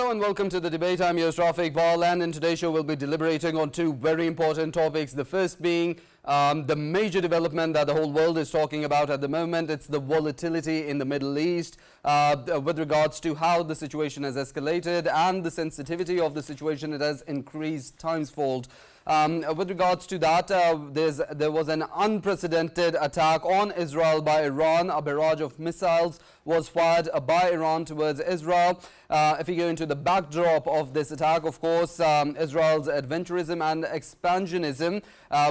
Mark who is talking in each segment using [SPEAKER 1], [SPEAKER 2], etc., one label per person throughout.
[SPEAKER 1] Hello and welcome to the debate. I'm your Rafiq Bal, and in today's show we'll be deliberating on two very important topics. The first being the major development that the whole world is talking about at the moment. It's the volatility in the Middle East with regards to how the situation has escalated and the sensitivity of the situation. It has increased timesfold. With regards to that, there was an unprecedented attack on Israel by Iran. A barrage of missiles was fired by Iran towards Israel. If you go into the backdrop of this attack, of course, Israel's adventurism and expansionism,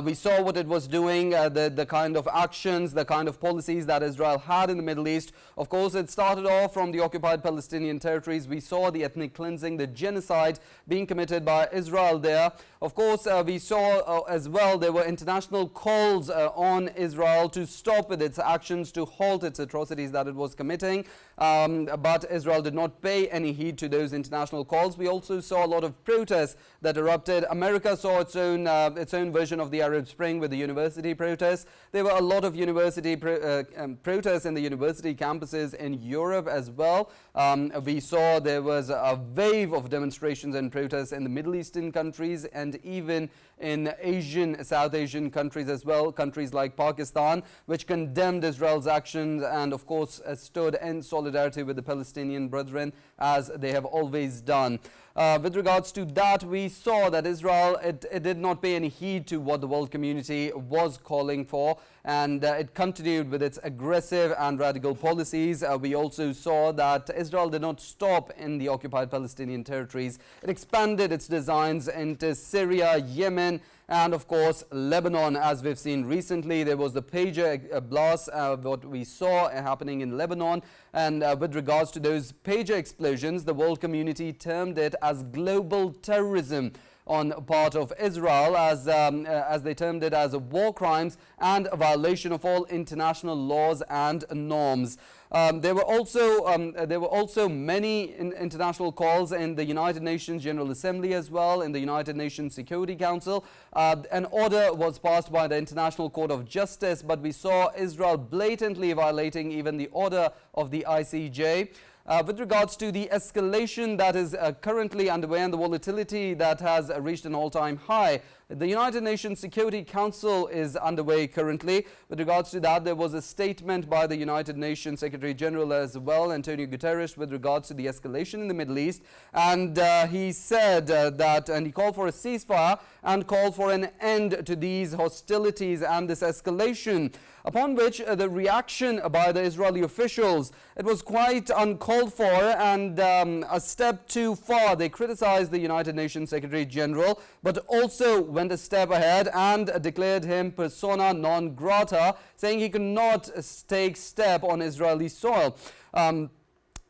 [SPEAKER 1] we saw what it was doing, the kind of actions, the kind of policies that Israel had in the Middle East. Of course, it started off from the occupied Palestinian territories. We saw the ethnic cleansing, the genocide being committed by Israel there. Of course, we saw as well there were international calls on Israel to stop with its actions, to halt its atrocities that it was committing. But Israel did not pay any heed to those international calls. We also saw a lot of protests that erupted. America saw its own version of the Arab Spring with the university protests. There were a lot of university protests in the university campuses in Europe as well. We saw there was a wave of demonstrations and protests in the Middle Eastern countries and even in South Asian countries as well, countries like Pakistan, which condemned Israel's actions and of course stood in solidarity with the Palestinian brethren, as they have always done. With regards to that, we saw that Israel, it did not pay any heed to what the world community was calling for, and it continued with its aggressive and radical policies. We also saw that Israel did not stop in the occupied Palestinian territories. It expanded its designs into Syria, Yemen, and of course Lebanon. As we've seen recently, there was the pager blast, what we saw happening in Lebanon, and with regards to those pager explosions, the world community termed it as global terrorism on part of Israel, as they termed it as war crimes and a violation of all international laws and norms. There were also many international calls in the United Nations General Assembly as well, in the United Nations Security Council. An order was passed by the International Court of Justice, but we saw Israel blatantly violating even the order of the ICJ. With regards to the escalation that is currently underway and the volatility that has reached an all-time high, the United Nations Security Council is underway currently. With regards to that, there was a statement by the United Nations Secretary General as well, Antonio Guterres, with regards to the escalation in the Middle East. And he said and he called for a ceasefire and called for an end to these hostilities and this escalation. Upon which the reaction by the Israeli officials, it was quite uncalled for and a step too far. They criticized the United Nations Secretary General, but also went a step ahead and declared him persona non grata, saying he could not take step on Israeli soil.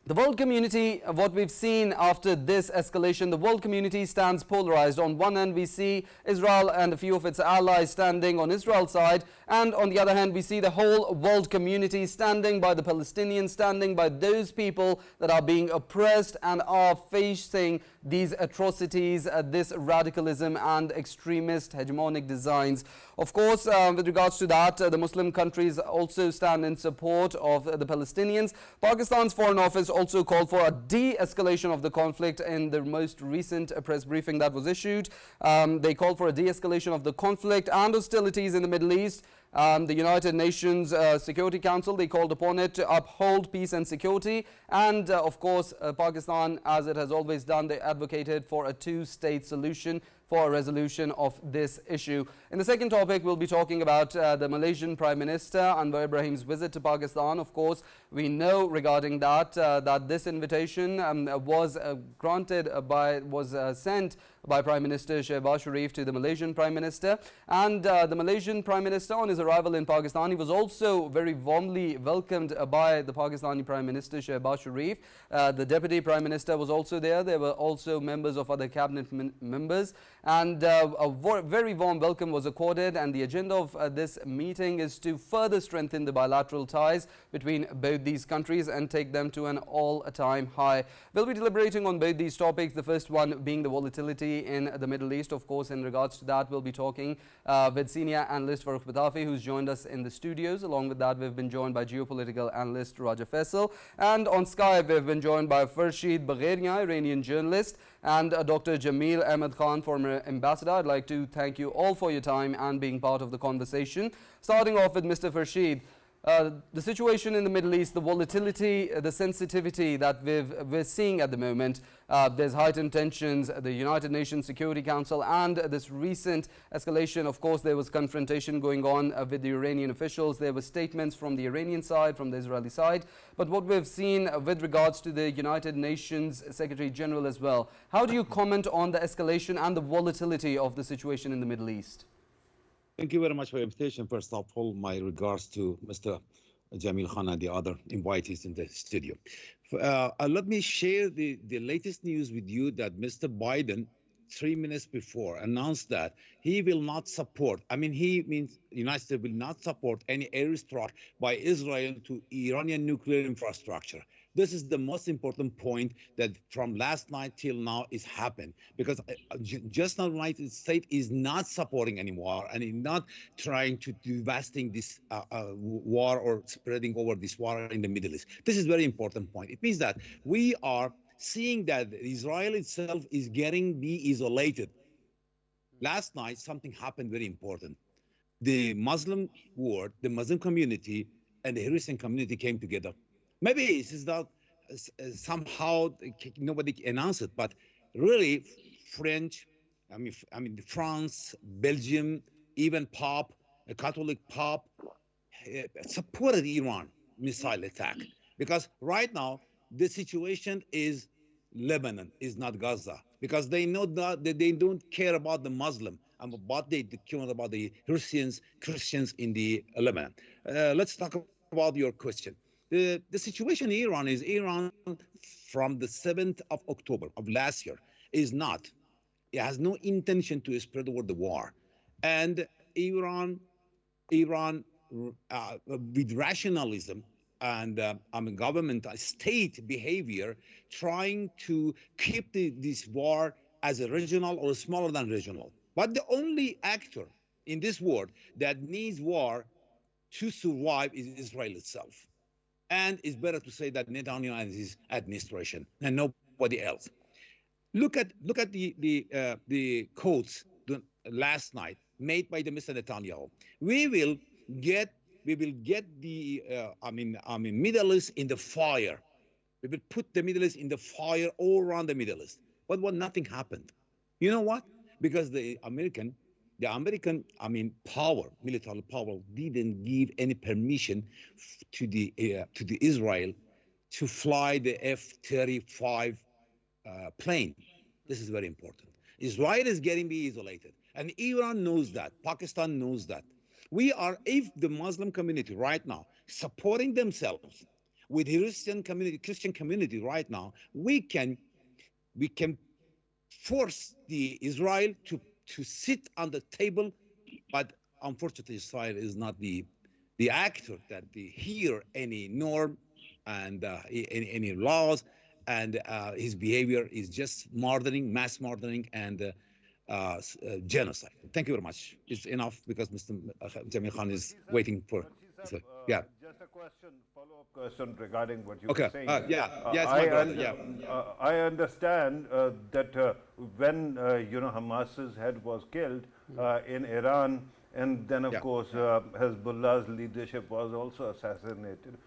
[SPEAKER 1] The world community, what we've seen after this escalation, the world community stands polarized. On one hand, we see Israel and a few of its allies standing on Israel's side, and on the other hand, we see the whole world community standing by the Palestinians, standing by those people that are being oppressed and are facing these atrocities, this radicalism and extremist hegemonic designs. Of course, with regards to that, the Muslim countries also stand in support of the Palestinians. Pakistan's Foreign Office also called for a de-escalation of the conflict in the most recent press briefing that was issued. They called for a de-escalation of the conflict and hostilities in the Middle East. The United Nations Security Council, they called upon it to uphold peace and security. And of course, Pakistan, as it has always done, they advocated for a two-state solution for a resolution of this issue. In the second topic, we'll be talking about the Malaysian Prime Minister Anwar Ibrahim's visit to Pakistan. Of course, we know regarding that that this invitation was sent by Prime Minister Shehbaz Sharif to the Malaysian Prime Minister. And the Malaysian Prime Minister, on his arrival in Pakistan, he was also very warmly welcomed by the Pakistani Prime Minister Shehbaz Sharif. The Deputy Prime Minister was also there. There were also members of other cabinet members. And a very warm welcome was accorded, and the agenda of this meeting is to further strengthen the bilateral ties between both these countries and take them to an all-time high. We'll be deliberating on both these topics, the first one being the volatility volatility in the Middle East. Of course, in regards to that, we'll be talking with senior analyst Farooq Batafi, who's joined us in the studios. Along with that, we've been joined by geopolitical analyst Raja Faisal. And on Skype, we've been joined by Farshid Bagheria, Iranian journalist, and Dr. Jamil Ahmed Khan, former ambassador. I'd like to thank you all for your time and being part of the conversation. Starting off with Mr. Farshid. The situation in the Middle East, the volatility, the sensitivity that we're seeing at the moment, there's heightened tensions, the United Nations Security Council, and this recent escalation. Of course, there was confrontation going on with the Iranian officials. There were statements from the Iranian side, from the Israeli side. But what we've seen with regards to the United Nations Secretary General as well, how do you comment on the escalation and the volatility of the situation in the Middle East?
[SPEAKER 2] Thank you very much for your invitation. First of all, my regards to Mr. Jamil Khan and the other invitees in the studio. Let me share the latest news with you that Mr. Biden, 3 minutes before, announced that he will not support, he means the United States will not support any airstrike by Israel to Iranian nuclear infrastructure. This is the most important point that from last night till now is happened, because just now the United States is not supporting any war and is not trying to devastating this war or spreading over this war in the Middle East. This is a very important point. It means that we are seeing that Israel itself is getting de-isolated. Last night, something happened very important. The Muslim world, the Muslim community, and the Christian community came together. Maybe this is not somehow nobody announced it, but really French, France, Belgium, even Pope, a Catholic Pope, supported Iran missile attack, because right now the situation is Lebanon, is not Gaza, because they know that they don't care about the Muslim, but they care about the Christians in the Lebanon. Let's talk about your question. The situation in Iran is from the 7th of October of last year it has no intention to spread over the war. And Iran with rationalism and government state behavior, trying to keep this war as a regional or smaller than regional. But the only actor in this world that needs war to survive is Israel itself. And it's better to say that Netanyahu and his administration and nobody else. Look at the quotes last night made by the Mr. Netanyahu. We will get the Middle East in the fire. We will put the Middle East in the fire all around the Middle East. But nothing happened. You know what? Because the American power, military power, didn't give any permission to the Israel to fly the F-35 plane. This is very important. Israel is getting isolated, and Iran knows that. Pakistan knows that. If the Muslim community right now supporting themselves with Christian community right now, we can force the Israel to sit on the table, but unfortunately Israel is not the actor that hear any norm and any laws, and his behavior is just mass murdering and genocide. Thank you very much. It's enough because Mr. Jamil Khan is waiting for. So, yeah.
[SPEAKER 3] Just a follow-up question regarding what you were saying.
[SPEAKER 2] I
[SPEAKER 3] understand that when Hamas's head was killed in Iran, and then of course Hezbollah's leadership was also assassinated,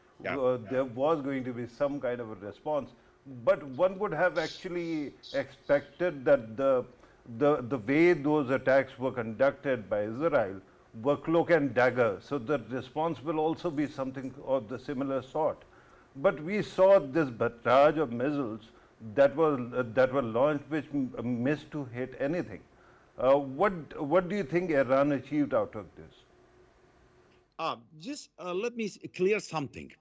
[SPEAKER 3] there was going to be some kind of a response. But one would have actually expected that the way those attacks were conducted by Israel were cloak and dagger, so the response will also be something of the similar sort. But we saw this barrage of missiles that were launched, which missed to hit anything. What do you think Iran achieved out of this?
[SPEAKER 2] Let me clear something,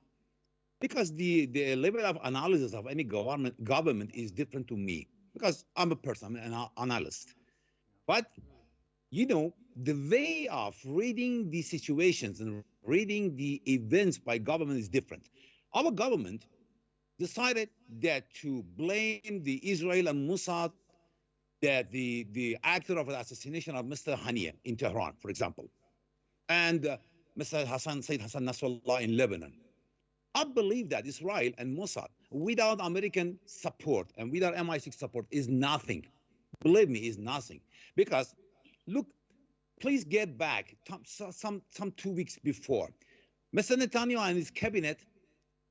[SPEAKER 2] because the level of analysis of any government is different to me, because I'm a person, I'm an analyst. But the way of reading the situations and reading the events by government is different. Our government decided that to blame the Israel and Mossad that the actor of the assassination of Mr. Haniyeh in Tehran, for example, and Mr. Sayyid Hassan Nasrallah in Lebanon. I believe that Israel and Mossad, without American support and without MI6 support, is nothing. Believe me, is nothing. Because, look, please get back some 2 weeks before. Mr. Netanyahu and his cabinet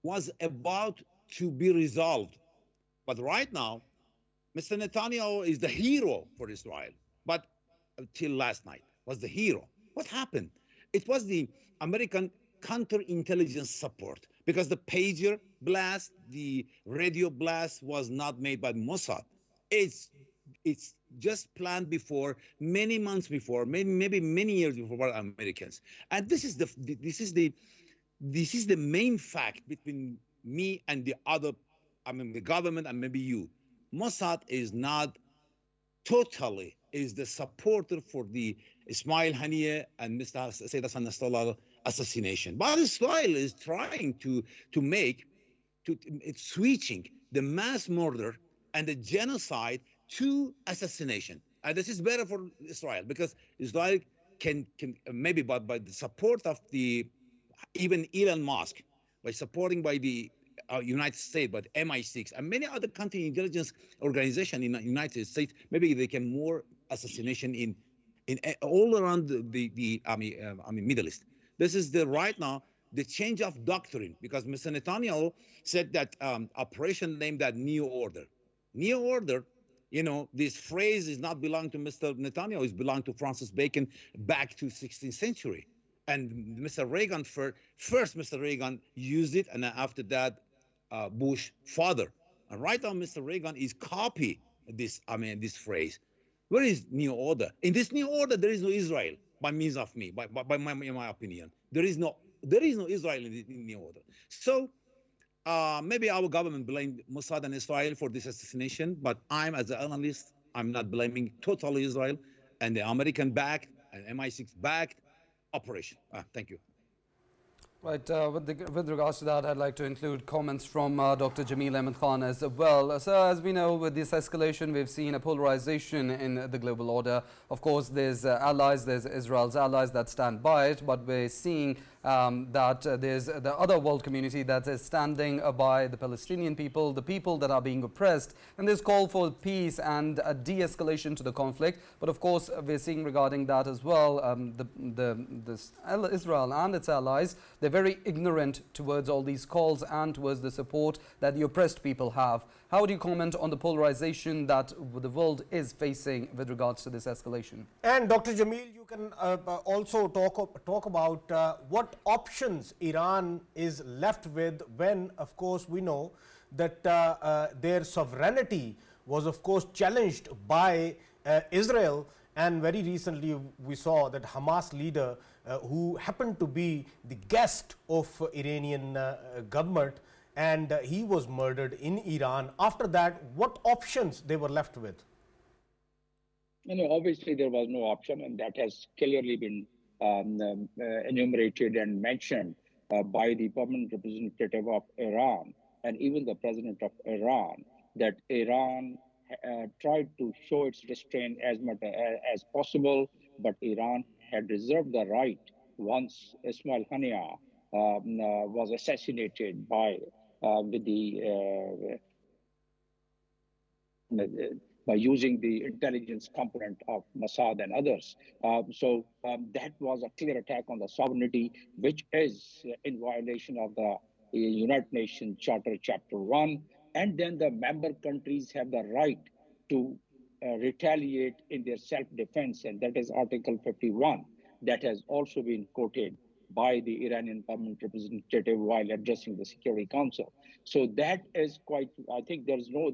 [SPEAKER 2] was about to be resolved. But right now, Mr. Netanyahu is the hero for Israel. But until last night, was the hero. What happened? It was the American counterintelligence support, because the pager blast, the radio blast was not made by Mossad. It's just planned before, many months before, maybe many years before by Americans. And this is the main fact between me and the other, the government and maybe you. Mossad is not totally is the supporter for the Ismail Haniyeh and Mr. Sayyid Hassan Nasrallah assassination. But Israel is trying it's switching the mass murder and the genocide to assassination. And this is better for Israel, because Israel can maybe by the support of even Elon Musk, by supporting by the United States, but MI6 and many other counterintelligence organizations in the United States, maybe they can more assassination in all around the Middle East. This is right now the change of doctrine, because Mr. Netanyahu said that operation named that New Order. New Order, this phrase is not belong to Mr. Netanyahu, it belonged to Francis Bacon back to 16th century. And Mr. Reagan, first Mr. Reagan used it, and after that, Bush father. And right now, Mr. Reagan is copy this phrase. Where is New Order? In this New Order, there is no Israel, by means of me, by my opinion. There is no Israel in New Order. So maybe our government blamed Mossad and Israel for this assassination, but as an analyst, I'm not blaming totally Israel and the American-backed and MI6-backed operation. Thank you.
[SPEAKER 1] Right, with regards to that, I'd like to include comments from Dr. Jamil Ahmed Khan as well. So, as we know, with this escalation, we've seen a polarization in the global order. Of course, there's allies, there's Israel's allies that stand by it, but we're seeing that there's the other world community that is standing by the Palestinian people, the people that are being oppressed, and there's call for peace and a de-escalation to the conflict. But of course, we're seeing regarding that as well, Israel and its allies, they're very ignorant towards all these calls and towards the support that the oppressed people have. How do you comment on the polarization that the world is facing with regards to this escalation?
[SPEAKER 4] And Dr. Jamil, you can also talk about what options Iran is left with when, of course, we know that their sovereignty was, of course, challenged by Israel. And very recently, we saw that Hamas leader, who happened to be the guest of Iranian government, and he was murdered in Iran. After that, what options they were left with?
[SPEAKER 5] Obviously there was no option, and that has clearly been enumerated and mentioned by the permanent representative of Iran and even the president of Iran, that Iran tried to show its restraint as much as possible, but Iran had reserved the right, once Ismail Haniyeh was assassinated by using the intelligence component of Mossad and others. That was a clear attack on the sovereignty, which is in violation of the United Nations Charter, Chapter 1. And then the member countries have the right to retaliate in their self-defense, and that is Article 51. That has also been quoted by the Iranian permanent representative while addressing the Security Council. So that is quite, I think there was no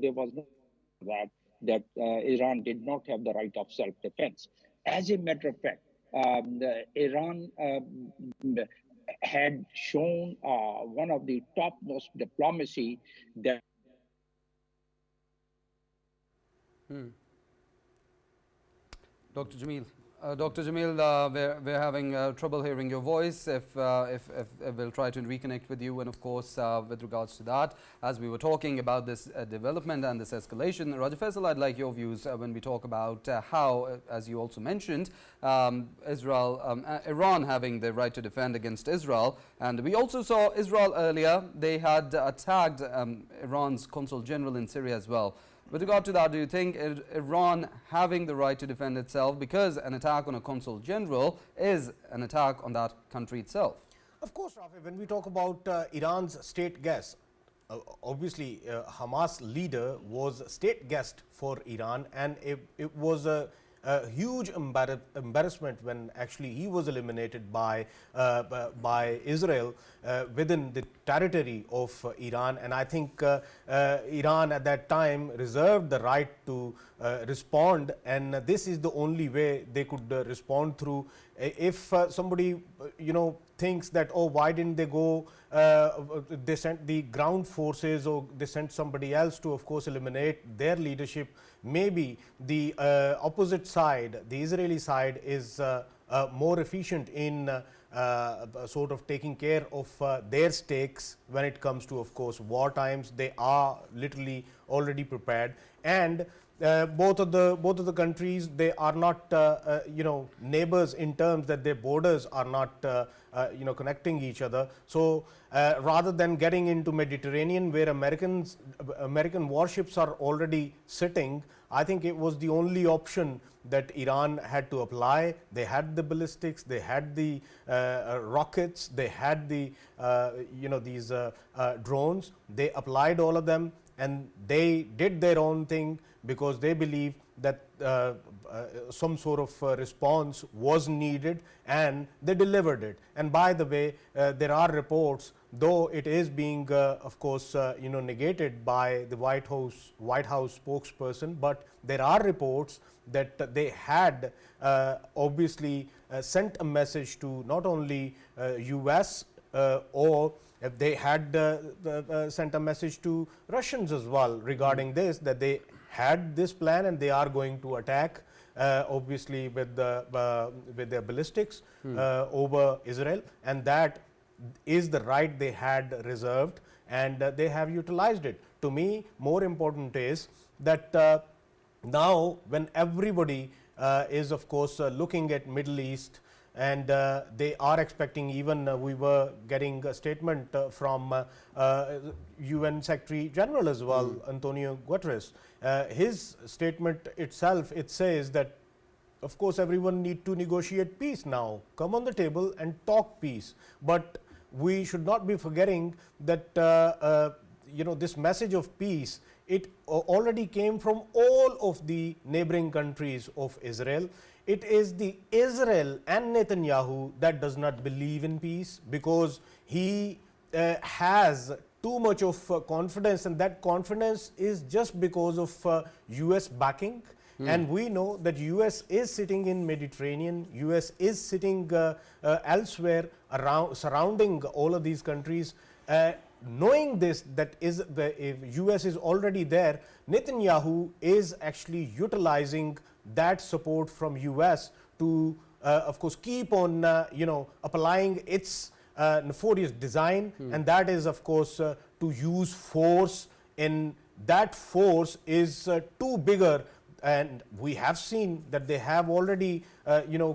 [SPEAKER 5] that Iran did not have the right of self-defense. As a matter of fact, Iran had shown one of the topmost diplomacy that
[SPEAKER 1] Dr. Jamil, Dr. Jamil, we're having trouble hearing your voice. If we'll try to reconnect with you, and of course, with regards to that, as we were talking about this development and this escalation, Raja Faisal, I'd like your views when we talk about how, as you also mentioned, Iran having the right to defend against Israel, and we also saw Israel earlier. They had attacked Iran's consul general in Syria as well. With regard to that, do you think Iran having the right to defend itself, because an attack on a consul general is an attack on that country itself?
[SPEAKER 4] Of course, Rafi, when we talk about Iran's state guest, obviously Hamas leader was state guest for Iran, and it was a huge embarrassment when actually he was eliminated by Israel within the territory of Iran. And I think Iran at that time reserved the right to respond, and this is the only way they could respond through. If somebody thinks that, oh, why didn't they go, they sent the ground forces or they sent somebody else to, of course, eliminate their leadership. Maybe the opposite side, the Israeli side, is more efficient in sort of taking care of their stakes when it comes to, of course, war times. They are literally already prepared, and both of the countries, they are not neighbors in terms that their borders are not connecting each other. So rather than getting into Mediterranean where American warships are already sitting, I think it was the only option that Iran had to apply. They had the ballistics, they had the rockets, they had the these drones. They applied all of them, and they did their own thing because they believe that some sort of response was needed, and they delivered it. And by the way, there are reports, though it is being of course negated by the White House spokesperson, but there are reports that they had obviously sent a message to not only US or they had sent a message to Russians as well regarding this, that they had this plan and they are going to attack obviously with their ballistics over Israel, and that is the right they had reserved, and they have utilized it. To me, more important is that now when everybody is of course looking at Middle East, and they are expecting, even we were getting a statement from UN Secretary General as well, Antonio Guterres. His statement itself, it says that of course everyone need to negotiate peace now, come on the table and talk peace. But we should not be forgetting that this message of peace, it already came from all of the neighboring countries of Israel. It is the Israel and Netanyahu that does not believe in peace, because he has too much of confidence, and that confidence is just because of US backing. And we know that US is sitting in Mediterranean, US is sitting elsewhere around, surrounding all of these countries. Knowing this, that is the US is already there, Netanyahu is actually utilizing that support from US to of course keep on applying its nefarious design, and that is of course to use force, and that force is too bigger. And we have seen that they have already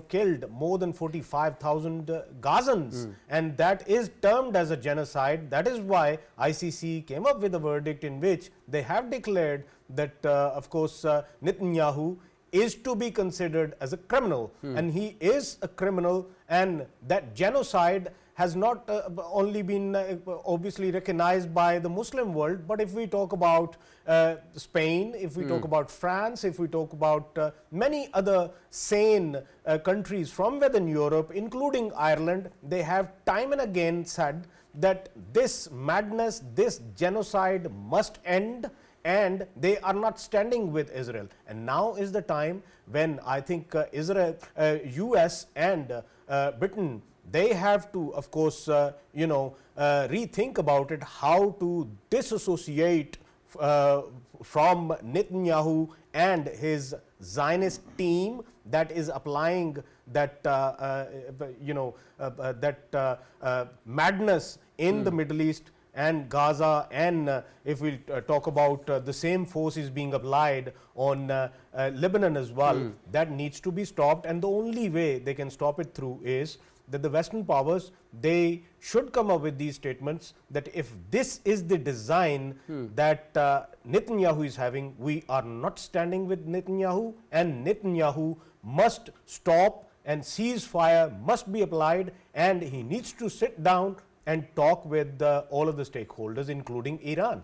[SPEAKER 4] killed more than 45,000 Gazans, and that is termed as a genocide. That is why ICC came up with a verdict in which they have declared that of course Netanyahu is to be considered as a criminal, and he is a criminal, and that genocide has not only been obviously recognized by the Muslim world, but if we talk about Spain, if we talk about France, if we talk about many other sane countries from within Europe, including Ireland, they have time and again said that this madness, this genocide must end, and they are not standing with Israel. And now is the time when I think Israel, US and Britain, they have to of course rethink about it, how to disassociate from Netanyahu and his Zionist team that is applying that madness in the Middle East and Gaza, and if we talk about the same force is being applied on Lebanon as well, that needs to be stopped. And the only way they can stop it through is that the Western powers, they should come up with these statements that if this is the design that Netanyahu is having, we are not standing with Netanyahu, and Netanyahu must stop and ceasefire must be applied, and he needs to sit down and talk with all of the stakeholders, including Iran.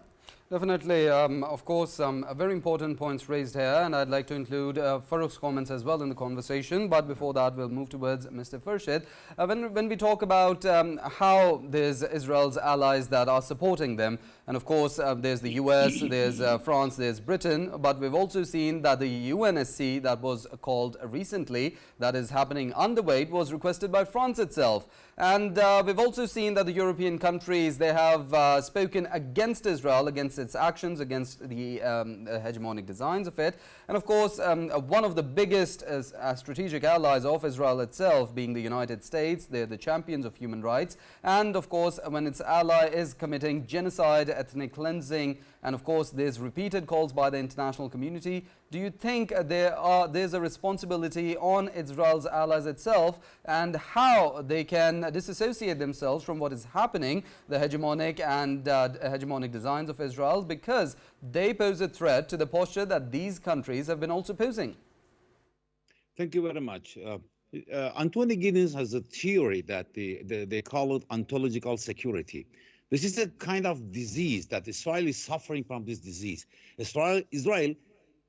[SPEAKER 1] Definitely, of course, very important points raised here, and I'd like to include Farooq's comments as well in the conversation. But before that, we'll move towards Mr. Farshid. When we talk about how there's Israel's allies that are supporting them, and of course, there's the US, there's France, there's Britain, but we've also seen that the UNSC that was called recently, that is happening underway, was requested by France itself. And we've also seen that the European countries, they have spoken against Israel, against its actions, against the hegemonic designs of it. And of course, one of the biggest strategic allies of Israel itself being the United States, they're the champions of human rights. And of course, when its ally is committing genocide, ethnic cleansing, and of course, there's repeated calls by the international community, do you think there's a responsibility on Israel's allies itself, and how they can disassociate themselves from what is happening, the hegemonic and hegemonic designs of Israel, because they pose a threat to the posture that these countries have been also posing?
[SPEAKER 2] Thank you very much. Anthony Giddens has a theory that they call it ontological security. This is a kind of disease that Israel is suffering from. This disease, Israel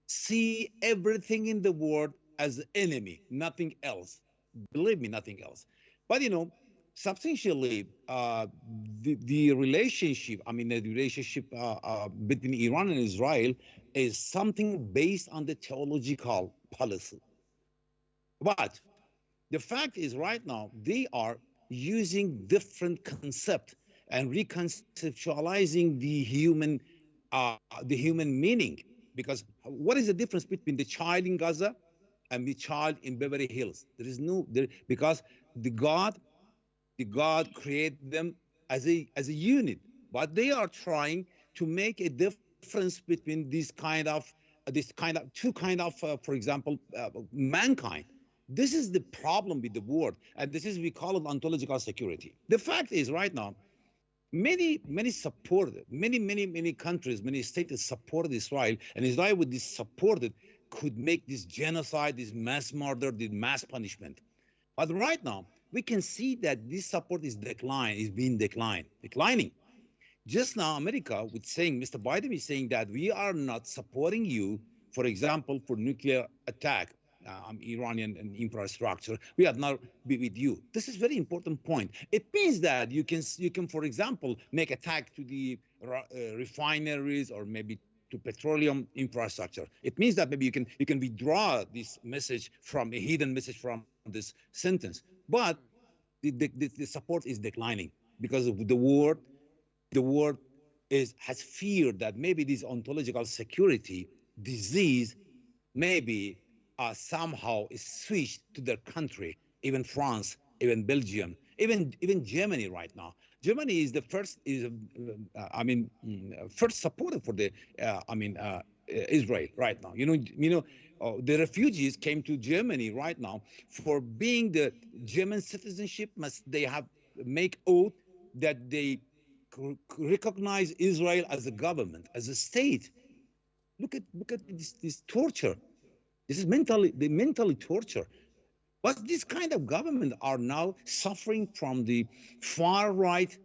[SPEAKER 2] see everything in the world as enemy, nothing else. Believe me, nothing else. But substantially, the relationship, between Iran and Israel is something based on the theological policy. But the fact is, right now, they are using different concepts and reconceptualizing the human meaning. Because what is the difference between the child in Gaza and the child in Beverly Hills? There is because the God created them as a unit, but they are trying to make a difference between for example, mankind. This is the problem with the world, and we call it ontological security. The fact is, right now, many countries, many states supported Israel, and Israel with this supported could make this genocide, this mass murder, this mass punishment. But right now, we can see that this support is declining. Just now, America was saying, Mr. Biden is saying that we are not supporting you, for example, for nuclear attack. Iranian infrastructure. We are not be with you. This is very important point. It means that you can, for example, make attack to the refineries or maybe to petroleum infrastructure. It means that maybe you can withdraw this message from a hidden message from this sentence. But the support is declining because of the world. The world has feared that maybe this ontological security disease maybe somehow is switched to their country, even France, even Belgium, even Germany right now. Germany is the first first supporter for the Israel right now. The refugees came to Germany right now. For being the German citizenship, they have make oath that they recognize Israel as a government, as a state. Look at this torture. This is mentally torture. But this kind of government are now suffering from the far right,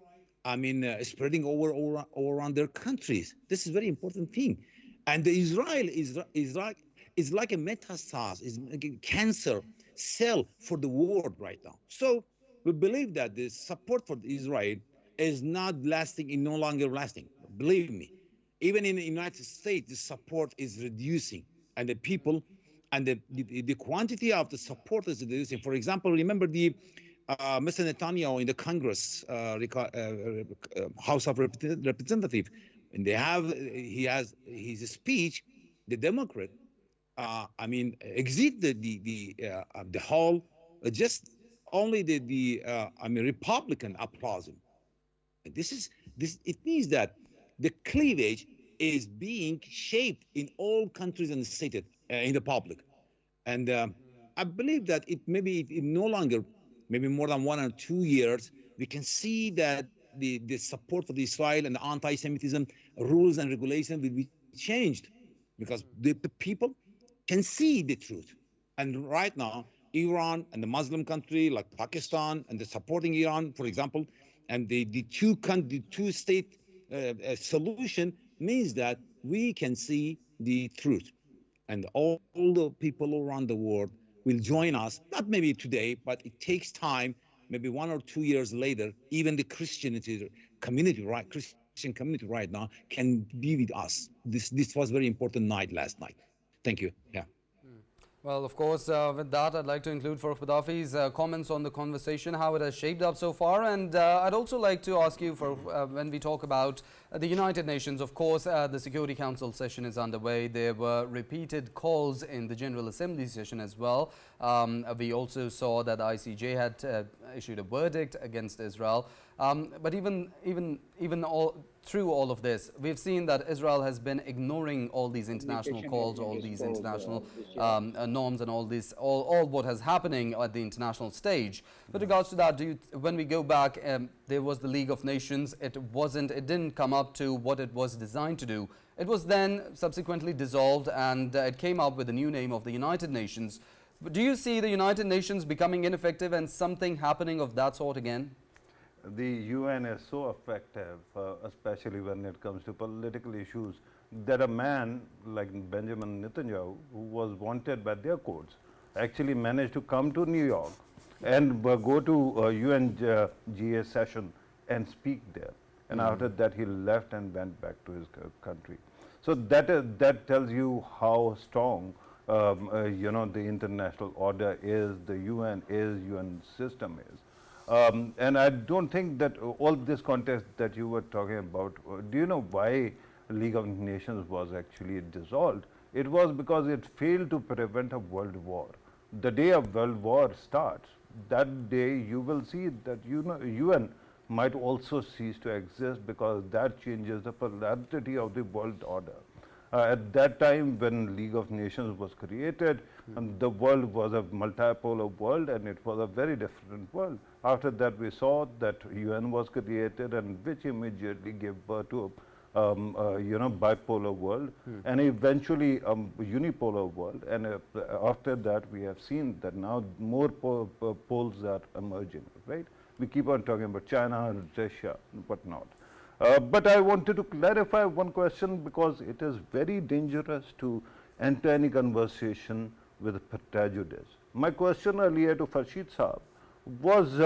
[SPEAKER 2] spreading all around their countries. This is a very important thing. And Israel is like a metastase, is like a cancer cell for the world right now. So we believe that the support for Israel is not lasting, and no longer lasting. Believe me, even in the United States, the support is reducing, and the people and the quantity of the supporters is reducing. For example, remember the Mr. Netanyahu in the Congress, House of Representatives, and he has his speech. The Democrat I mean, exit the hall, just only I mean, Republican applause him. This. It means that the cleavage is being shaped in all countries and states in the public. And I believe that it no longer, maybe more than 1 or 2 years, we can see that the support for Israel and the anti-Semitism rules and regulations will be changed because the people can see the truth. And right now, Iran and the Muslim country like Pakistan and the supporting Iran, for example, and the two-state solution means that we can see the truth, and all the people around the world will join us. Not maybe today, but it takes time. Maybe 1 or 2 years later, even the Christian community right now can be with us. This was very important night last night. Thank you. Yeah.
[SPEAKER 1] Well, of course, with that, I'd like to include Farooq Badafi's comments on the conversation, how it has shaped up so far. And I'd also like to ask you, for when we talk about the United Nations, of course, the Security Council session is underway. There were repeated calls in the General Assembly session as well. We also saw that the ICJ had issued a verdict against Israel. But even through all of this, we've seen that Israel has been ignoring all these international calls, all these international norms, and all what is happening at the international stage. With regards to that, when we go back, there was the League of Nations. It didn't come up to what it was designed to do. It was then subsequently dissolved, and it came up with the new name of the United Nations. But do you see the United Nations becoming ineffective and something happening of that sort again?
[SPEAKER 3] The UN is so effective, especially when it comes to political issues, that a man like Benjamin Netanyahu, who was wanted by their courts, actually managed to come to New York and go to a UNGA session and speak there. And after that, he left and went back to his country. So that tells you how strong the international order is, the UN is, UN system is. And I don't think that all this context that you were talking about, do you know why League of Nations was actually dissolved? It was because it failed to prevent a world war. The day a world war starts, that day you will see that UN might also cease to exist, because that changes the polarity of the world order. At that time, when League of Nations was created, the world was a multipolar world, and it was a very different world. After that, we saw that UN was created, and which immediately gave birth to bipolar world, and eventually unipolar world. And after that, we have seen that now more poles are emerging, right? We keep on talking about China, Russia, whatnot. But I wanted to clarify one question, because it is very dangerous to enter any conversation with prejudice. My question earlier to Farshid Saab was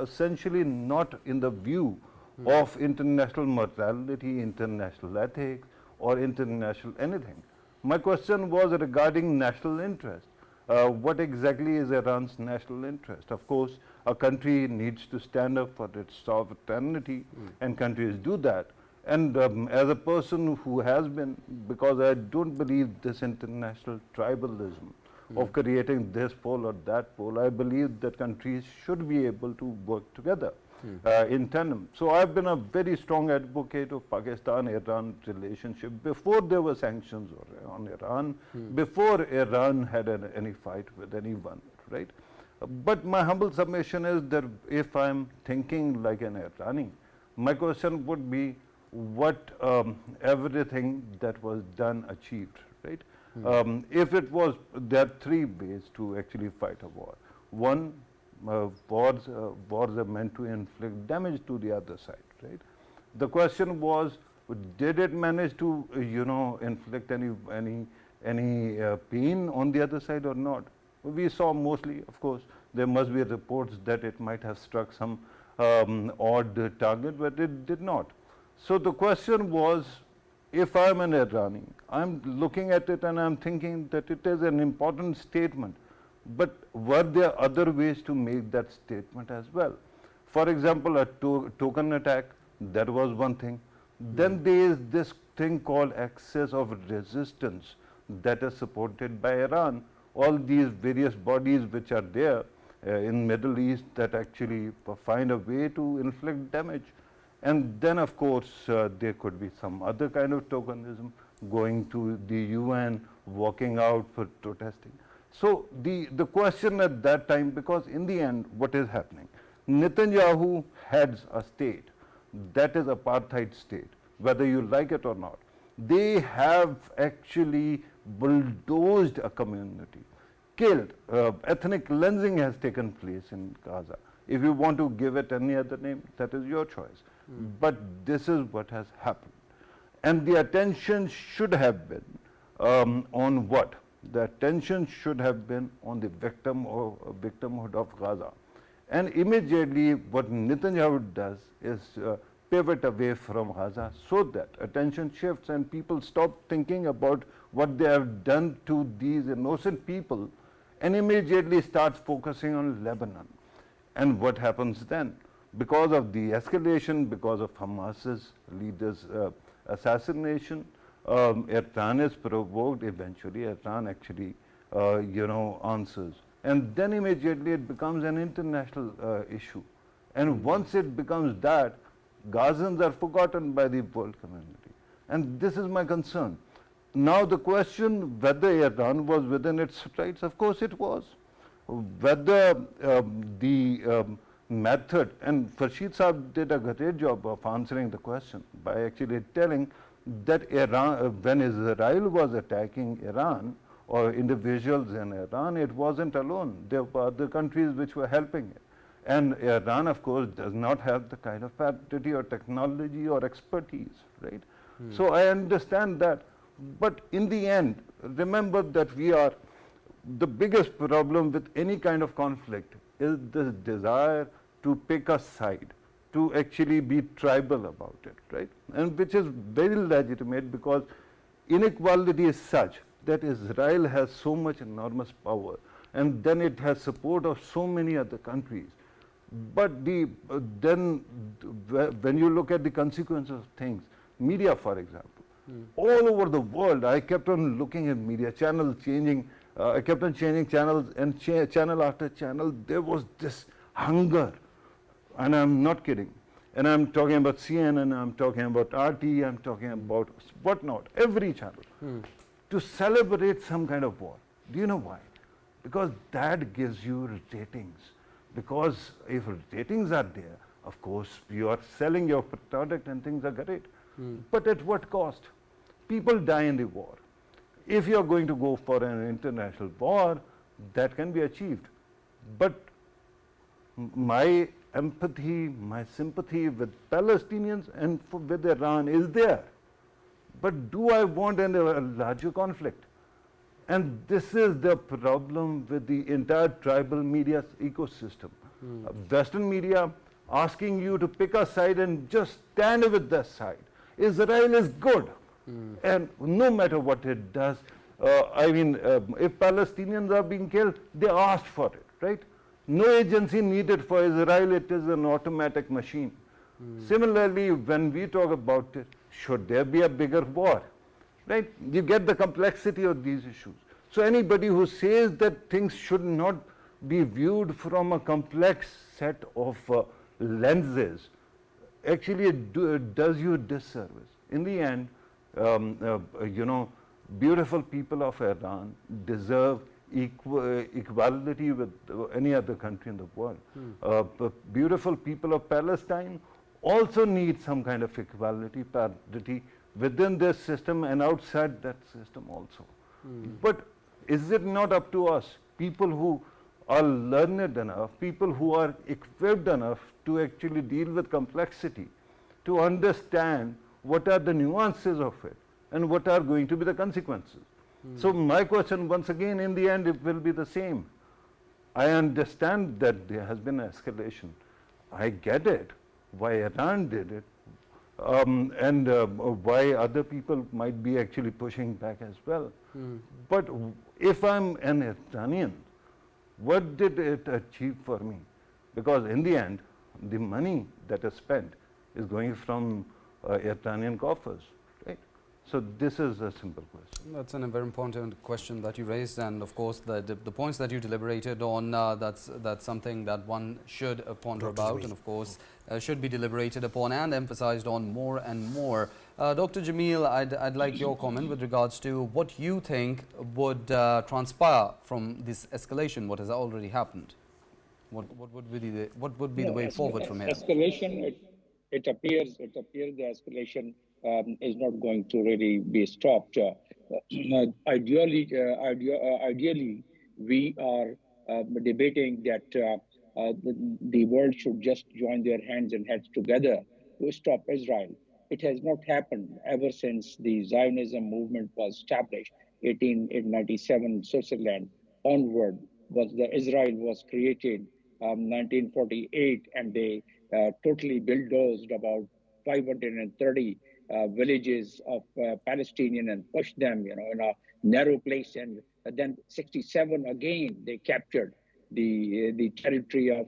[SPEAKER 3] essentially not in the view of international morality, international ethics, or international anything. My question was regarding national interest. What exactly is Iran's national interest? Of course, a country needs to stand up for its sovereignty, and countries do that. And as a person who has been, because I don't believe this international tribalism of creating this pole or that pole, I believe that countries should be able to work together in tandem. So I've been a very strong advocate of Pakistan-Iran relationship before there were sanctions on Iran, before Iran had any fight with anyone, right? But my humble submission is that if I'm thinking like an Irani, my question would be, what everything that was done achieved, right? If it was, there are three ways to actually fight a war. One, wars are meant to inflict damage to the other side, right? The question was, did it manage to, inflict any pain on the other side or not? We saw mostly, of course, there must be reports that it might have struck some odd target, but it did not. So the question was, if I'm an Irani, I'm looking at it and I'm thinking that it is an important statement, but were there other ways to make that statement as well? For example, a token attack, that was one thing. Then there is this thing called excess of resistance. that is supported by Iran. All these various bodies which are there in Middle East that actually find a way to inflict damage. And then of course there could be some other kind of tokenism, going to the UN, walking out for protesting. So the question at that time, because in the end what is happening, Netanyahu heads a state that is apartheid state, whether you like it or not. They have actually bulldozed a community, killed, ethnic cleansing has taken place in Gaza. If you want to give it any other name, that is your choice. But this is what has happened. And the attention should have been on what? The attention should have been on the victimhood of Gaza. And immediately what Netanyahu does is pivot away from Gaza so that attention shifts and people stop thinking about what they have done to these innocent people and immediately starts focusing on Lebanon. And what happens then? Because of the escalation, because of Hamas's leader's assassination, Iran is provoked. Eventually Iran actually answers, and then immediately it becomes an international issue. And once it becomes that, Gazans are forgotten by the world community, and this is my concern. Now the question whether Iran was within its rights, of course it was. Whether the method, and Farshid Saab did a great job of answering the question by actually telling that Iran, when Israel was attacking Iran or individuals in Iran, it wasn't alone. There were other countries which were helping it. And Iran, of course, does not have the kind of capacity or technology or expertise, right? So I understand that. But in the end, remember that the biggest problem with any kind of conflict is this desire to pick a side, to actually be tribal about it, right? And which is very legitimate, because inequality is such that Israel has so much enormous power, and then it has support of so many other countries. But then when you look at the consequences of things, media, for example, all over the world, I kept on looking at media channels changing. I kept on changing channels, and channel after channel, there was this hunger. And I'm not kidding. And I'm talking about CNN, I'm talking about RT, I'm talking about whatnot, every channel, to celebrate some kind of war. Do you know why? Because that gives you ratings. Because if ratings are there, of course, you are selling your product and things are great. But at what cost? People die in the war. If you are going to go for an international war, that can be achieved. But my empathy, my sympathy with Palestinians and with Iran is there. But do I want a larger conflict? And this is the problem with the entire tribal media ecosystem. Western media asking you to pick a side and just stand with that side. Israel is good. And no matter what it does, if Palestinians are being killed, they asked for it, right? No agency needed for Israel, it is an automatic machine. Similarly, when we talk about it, should there be a bigger war, right? You get the complexity of these issues. So anybody who says that things should not be viewed from a complex set of lenses, actually it does you a disservice. In the end, beautiful people of Iran deserve equality with any other country in the world. Beautiful people of Palestine also need some kind of equality, parity within this system and outside that system also. But is it not up to us, people who are learned enough, people who are equipped enough to actually deal with complexity, to understand what are the nuances of it and what are going to be the consequences? So my question, once again, in the end, it will be the same. I understand that there has been escalation. I get it, why Iran did it, and why other people might be actually pushing back as well. But if I'm an Iranian, what did it achieve for me? Because in the end, the money that is spent is going from Iranian coffers, right? So this is a simple question.
[SPEAKER 1] That's a very important question that you raised, and of course the points that you deliberated on, that's something that one should ponder about, and of course should be deliberated upon and emphasized on more and more. Dr. Jamil, I'd like your comment with regards to what you think would transpire from this escalation, what has already happened. What would be the way forward from here?
[SPEAKER 5] Escalation, it appears the escalation is not going to really be stopped. Ideally, we are debating that the world should just join their hands and heads together to stop Israel. It has not happened ever since the Zionism movement was established, 1897, Switzerland onward. Israel was created 1948, and they totally bulldozed about 530 villages of Palestinian and pushed them, in a narrow place. And then 67 again, they captured the territory of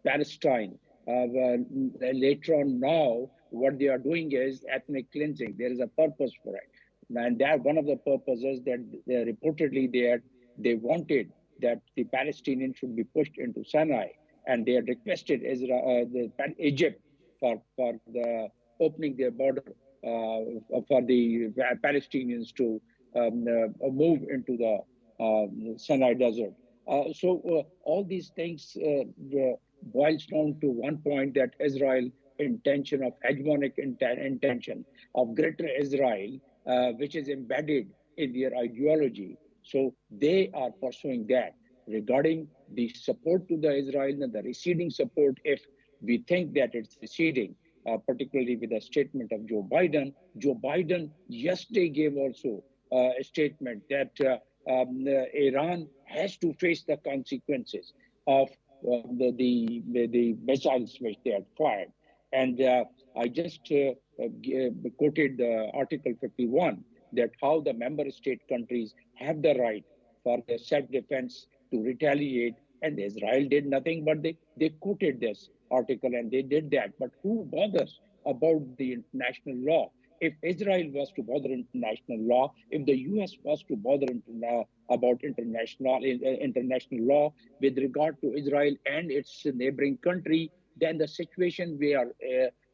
[SPEAKER 5] Palestine. Later on now, what they are doing is ethnic cleansing. There is a purpose for it. And that one of the purposes that reportedly they wanted that the Palestinians should be pushed into Sinai, and they had requested Egypt for the opening their border for the Palestinians to move into the Sinai desert. So all these things boils down to one point, that Israel intention of hegemonic intention of greater Israel, which is embedded in their ideology. So they are pursuing that. Regarding the support to the Israel and the receding support, if we think that it's receding, particularly with the statement of Joe Biden. Joe Biden yesterday gave also a statement that Iran has to face the consequences of the missiles which they had fired. And I just quoted the Article 51, that how the member state countries have the right for their self-defense to retaliate, and Israel did nothing, but they quoted this article and they did that. But who bothers about the international law? If Israel was to bother international law, if the US was to bother about international law with regard to Israel and its neighboring country, then the situation where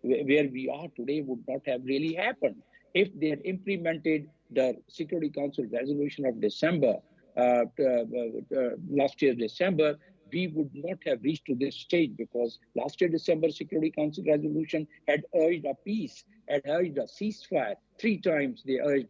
[SPEAKER 5] we are today would not have really happened. If they had implemented the Security Council resolution of December, last year December, we would not have reached to this stage, because last year December Security Council resolution had urged a peace, had urged a ceasefire. 3 times they urged.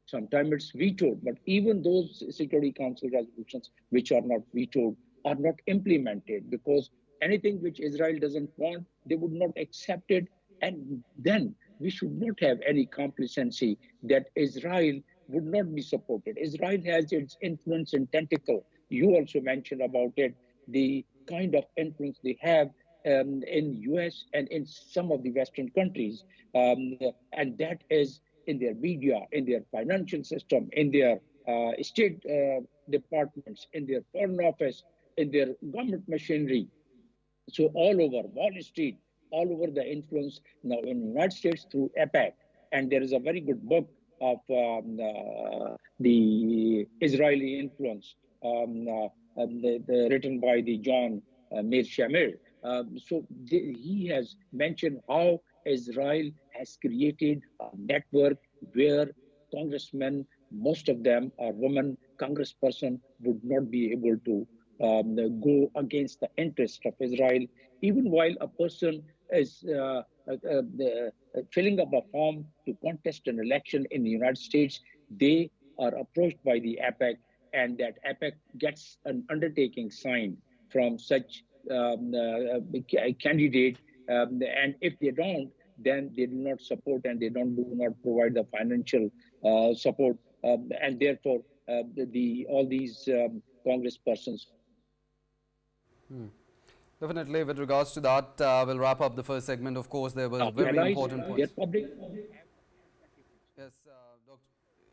[SPEAKER 5] Sometimes it's vetoed, but even those Security Council resolutions which are not vetoed are not implemented, because anything which Israel doesn't want, they would not accept it. And then we should not have any complacency that Israel would not be supported. Israel has its influence and tentacle. You also mentioned about it, the kind of influence they have in US and in some of the Western countries. And that is in their media, in their financial system, in their state departments, in their foreign office, in their government machinery. So all over Wall Street, all over the influence now in the United States through APEC. And there is a very good book of the Israeli influence written by the John Meir Shamir. So he has mentioned how Israel has created a network where congressmen, most of them are women, congressperson would not be able to go against the interest of Israel, even while a person is filling up a form to contest an election in the United States. They are approached by the APEC, and that APEC gets an undertaking signed from such candidate, and if they don't, then they do not support, and they do not provide the financial support, and therefore all these congresspersons.
[SPEAKER 1] Definitely, with regards to that, we'll wrap up the first segment. Of course, there was a very important point.
[SPEAKER 5] Public.
[SPEAKER 1] Yes,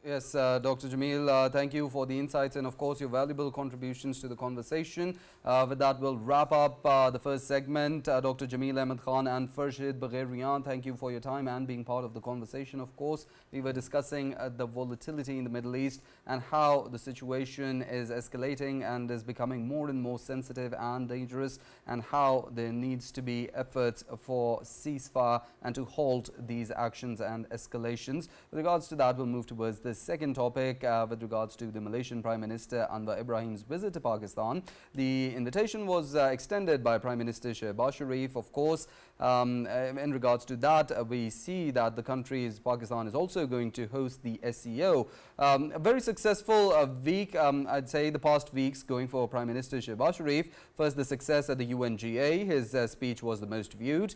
[SPEAKER 1] Yes, Dr. Jameel, thank you for the insights and, of course, your valuable contributions to the conversation. With that, we'll wrap up the first segment. Dr. Jameel Ahmed Khan and Farshid Bagherian, thank you for your time and being part of the conversation. Of course, we were discussing the volatility in the Middle East and how the situation is escalating and is becoming more and more sensitive and dangerous, and how there needs to be efforts for ceasefire and to halt these actions and escalations. With regards to that, we'll move towards the second topic with regards to the Malaysian Prime Minister Anwar Ibrahim's visit to Pakistan. The invitation was extended by Prime Minister Shehbaz Sharif. Of course, in regards to that, we see that the country, Pakistan, is also going to host the SCO. A very successful week, I'd say, the past weeks going for Prime Minister Shehbaz Sharif. First, the success at the UNGA. His speech was the most viewed.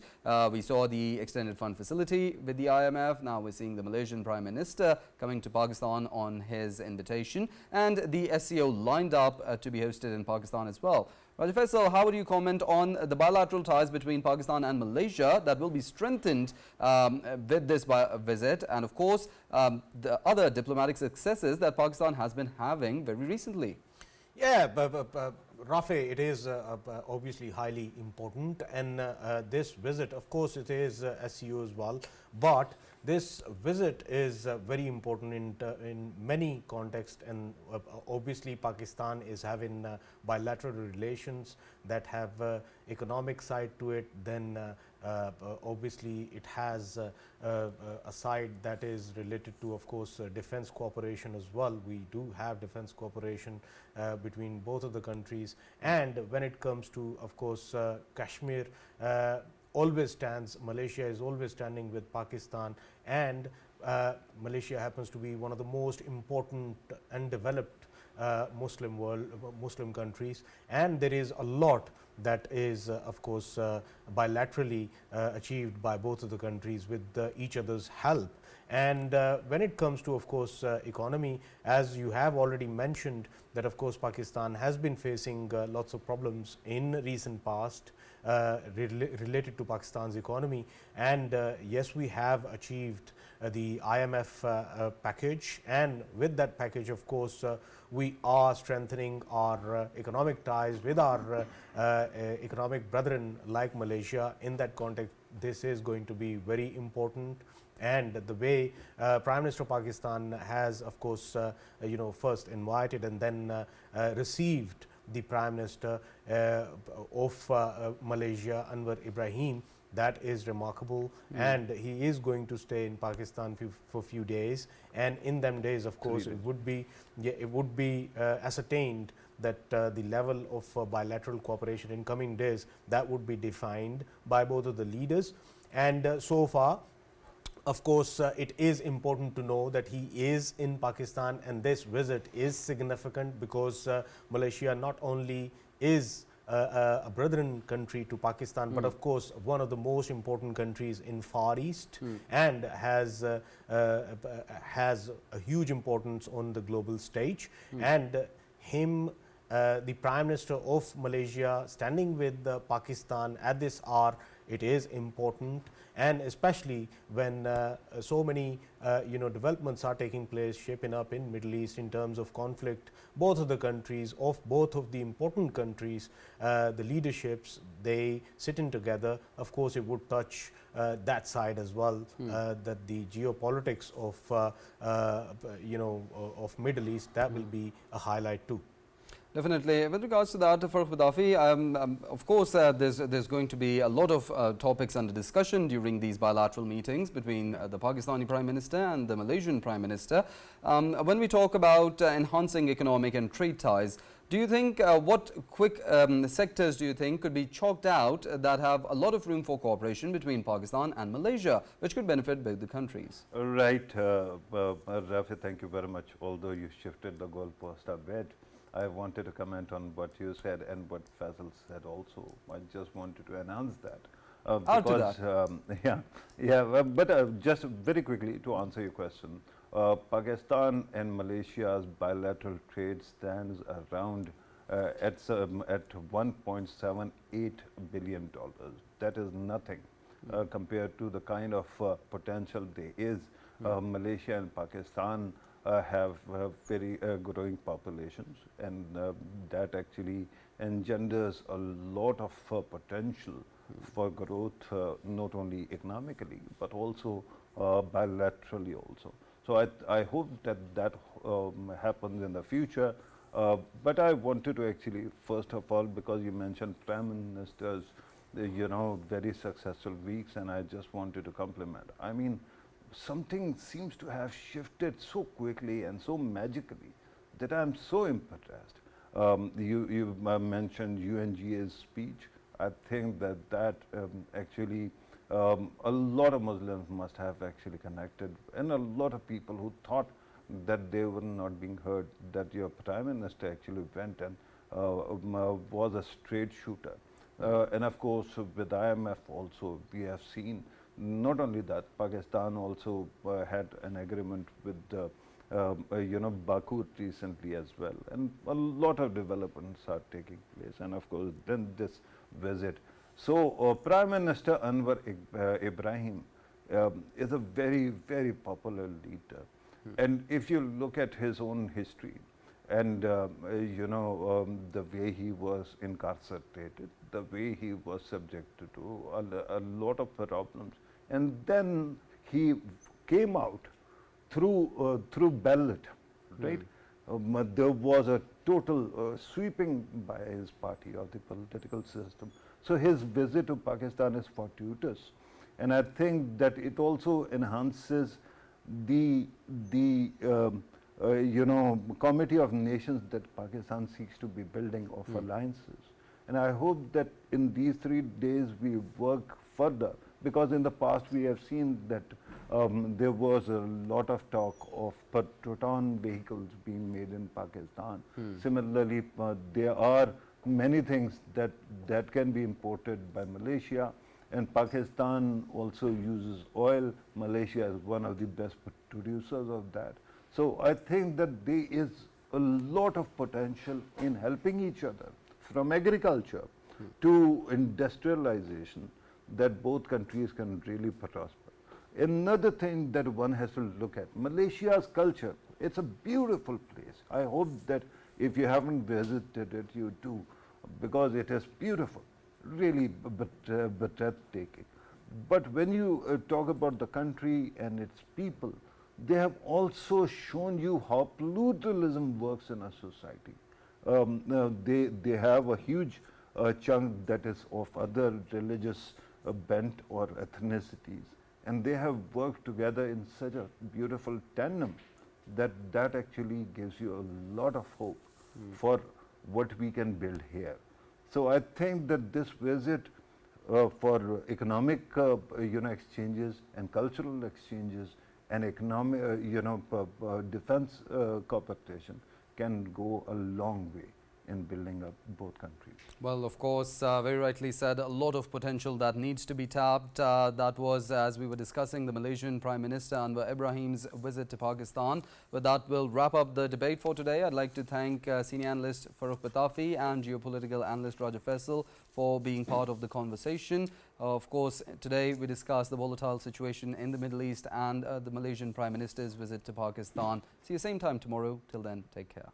[SPEAKER 1] We saw the extended fund facility with the IMF. Now we're seeing the Malaysian Prime Minister coming to Pakistan on his invitation, and the SCO lined up to be hosted in Pakistan as well. Raja Faisal, how would you comment on the bilateral ties between Pakistan and Malaysia that will be strengthened with this visit, and of course the other diplomatic successes that Pakistan has been having very recently?
[SPEAKER 4] Yeah, Rafi, it is obviously highly important, and this visit, of course, it is SCO as well, but this visit is very important in many contexts, and obviously Pakistan is having bilateral relations that have economic side to it. Then obviously it has a side that is related to, of course, defense cooperation as well. We do have defense cooperation between both of the countries, and when it comes to, of course, Kashmir, Malaysia is always standing with Pakistan, and Malaysia happens to be one of the most important and developed Muslim countries, and there is a lot that is of course bilaterally achieved by both of the countries with each other's help. And when it comes to, of course, economy, as you have already mentioned, that of course Pakistan has been facing lots of problems in recent past related to Pakistan's economy, and yes, we have achieved the IMF package, and with that package, of course, we are strengthening our economic ties with our economic brethren like Malaysia. In that context, this is going to be very important. And the way Prime Minister of Pakistan has, of course, first invited and then received the Prime Minister of Malaysia, Anwar Ibrahim, that is remarkable. And he is going to stay in Pakistan for a few days, and in them days, of course, it would be ascertained that the level of bilateral cooperation in coming days, that would be defined by both of the leaders. And so far, of course, it is important to know that he is in Pakistan, and this visit is significant because Malaysia not only is a brethren country to Pakistan, but of course one of the most important countries in Far East, and has a huge importance on the global stage. And him, the Prime Minister of Malaysia, standing with Pakistan at this hour, it is important, and especially when so many developments are taking place, shaping up in Middle East in terms of conflict. Both of the countries, of both of the important countries, the leaderships, they sitting together. Of course, it would touch that side as well, that the geopolitics of of Middle East, that will be a highlight too.
[SPEAKER 1] Definitely. With regards to that, Farooq Badafi, of course, there's going to be a lot of topics under discussion during these bilateral meetings between the Pakistani Prime Minister and the Malaysian Prime Minister. When we talk about enhancing economic and trade ties, do you think what quick sectors do you think could be chalked out that have a lot of room for cooperation between Pakistan and Malaysia, which could benefit both the countries?
[SPEAKER 3] Right, Rafi, thank you very much. Although you shifted the goalpost a bit, I wanted to comment on what you said and what Faisal said also. I just wanted to enhance that. But just very quickly to answer your question, Pakistan and Malaysia's bilateral trade stands around at $1.78 billion. That is nothing compared to the kind of potential there is. Malaysia and Pakistan have very growing populations, and that actually engenders a lot of potential for growth, not only economically but also bilaterally also. So I hope that that happens in the future. But I wanted to actually, first of all, because you mentioned Prime Minister's, very successful weeks, and I just wanted to compliment. I mean, something seems to have shifted so quickly and so magically that I'm so impressed. You mentioned UNGA's speech. I think that actually a lot of Muslims must have actually connected, and a lot of people who thought that they were not being heard, that your Prime Minister actually went and was a straight shooter. And of course, with IMF also, we have seen not only that, Pakistan also had an agreement with Baku recently as well, and a lot of developments are taking place, and of course then this visit. So Prime Minister Anwar Ibrahim is a very, very popular leader, and if you look at his own history, and the way he was incarcerated, the way he was subjected to a lot of problems, and then he came out through ballot, right? There was a total sweeping by his party of the political system. So his visit to Pakistan is fortuitous, and I think that it also enhances the committee of nations that Pakistan seeks to be building of alliances. And I hope that in these 3 days we work further, because in the past we have seen that there was a lot of talk of Proton vehicles being made in Pakistan. Similarly, there are many things that can be imported by Malaysia, and Pakistan also uses oil. Malaysia is one of the best producers of that. So I think that there is a lot of potential in helping each other, from agriculture to industrialization, that both countries can really prosper. Another thing that one has to look at, Malaysia's culture. It's a beautiful place. I hope that if you haven't visited it, you do, because it is beautiful, really breathtaking. But when you talk about the country and its people, they have also shown you how pluralism works in a society. They have a huge chunk that is of other religious bent or ethnicities, and they have worked together in such a beautiful tandem that actually gives you a lot of hope for what we can build here. So I think that this visit for economic exchanges and cultural exchanges and economic defense cooperation can go a long way in building up both countries.
[SPEAKER 1] Well, of course, very rightly said, a lot of potential that needs to be tapped. That was, as we were discussing, the Malaysian Prime Minister Anwar Ibrahim's visit to Pakistan. With that, we'll wrap up the debate for today. I'd like to thank senior analyst Farooq Batafi and geopolitical analyst Raja Faisal for being part of the conversation. Of course, today we discussed the volatile situation in the Middle East and the Malaysian Prime Minister's visit to Pakistan. See you same time tomorrow. Till then, take care.